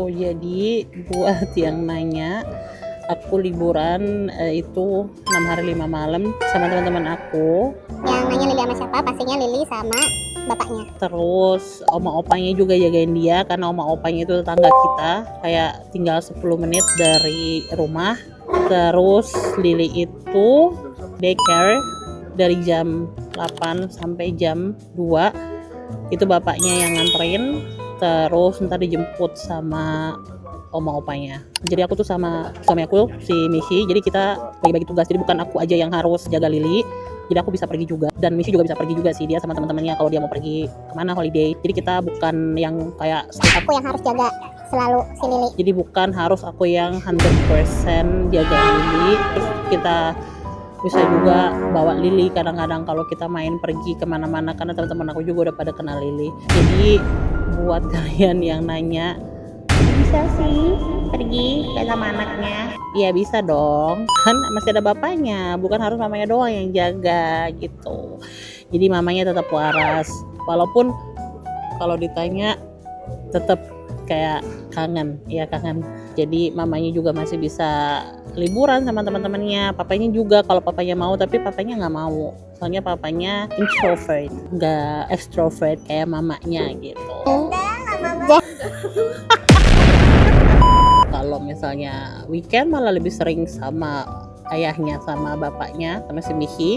Jadi buat yang nanya, aku liburan itu 6 hari 5 malam sama teman-teman aku. Yang nanya Lili sama siapa? Pastinya Lili sama bapaknya. Terus oma opanya juga jagain dia karena oma opanya itu tetangga kita, kayak tinggal 10 menit dari rumah. Terus Lili itu daycare dari jam 8 sampai jam 2. Itu bapaknya yang nganterin, terus ntar dijemput sama oma opanya. Jadi aku tuh sama suami aku si Mishi, jadi kita bagi-bagi tugas. Jadi bukan aku aja yang harus jaga Lili, jadi aku bisa pergi juga, dan Mishi juga bisa pergi juga sih, dia sama teman-temannya kalau dia mau pergi kemana holiday. Jadi kita bukan yang kayak Aku yang harus jaga selalu si Lili. Jadi bukan harus aku yang 100% jaga Lili. Terus kita bisa juga bawa Lili kadang-kadang kalau kita main pergi kemana-mana, karena teman-teman aku juga udah pada kenal Lili. Jadi buat kalian yang nanya, bisa sih pergi sama anaknya? Iya bisa dong, kan masih ada bapaknya, bukan harus mamanya doang yang jaga gitu. Jadi mamanya tetap waras, walaupun kalau ditanya tetap kayak kangen, ya kangen. Jadi mamanya juga masih bisa liburan sama teman-temannya, papanya juga kalau papanya mau, tapi papanya nggak mau. Soalnya papanya introvert, nggak extrovert kayak mamanya gitu. Kalau misalnya weekend malah lebih sering sama ayahnya sama bapaknya sama si Mihi.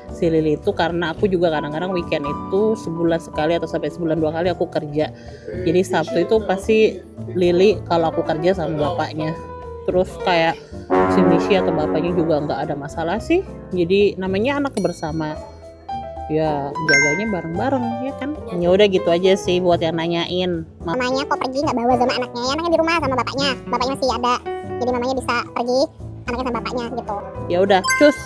Si Lili itu karena aku juga kadang-kadang weekend itu sebulan sekali atau sampai sebulan 2 kali aku kerja. Jadi Sabtu itu pasti Lili kalau aku kerja sama bapaknya. Terus kayak si Mishi atau bapaknya juga nggak ada masalah sih. Jadi namanya anak bersama, ya jaganya bareng-bareng ya kan. Ya udah gitu aja sih buat yang nanyain. Mamanya kok pergi nggak bawa sama anaknya? Ya anaknya di rumah sama bapaknya. Bapaknya masih ada. Jadi mamanya bisa pergi, anaknya sama bapaknya gitu. Ya udah, cus.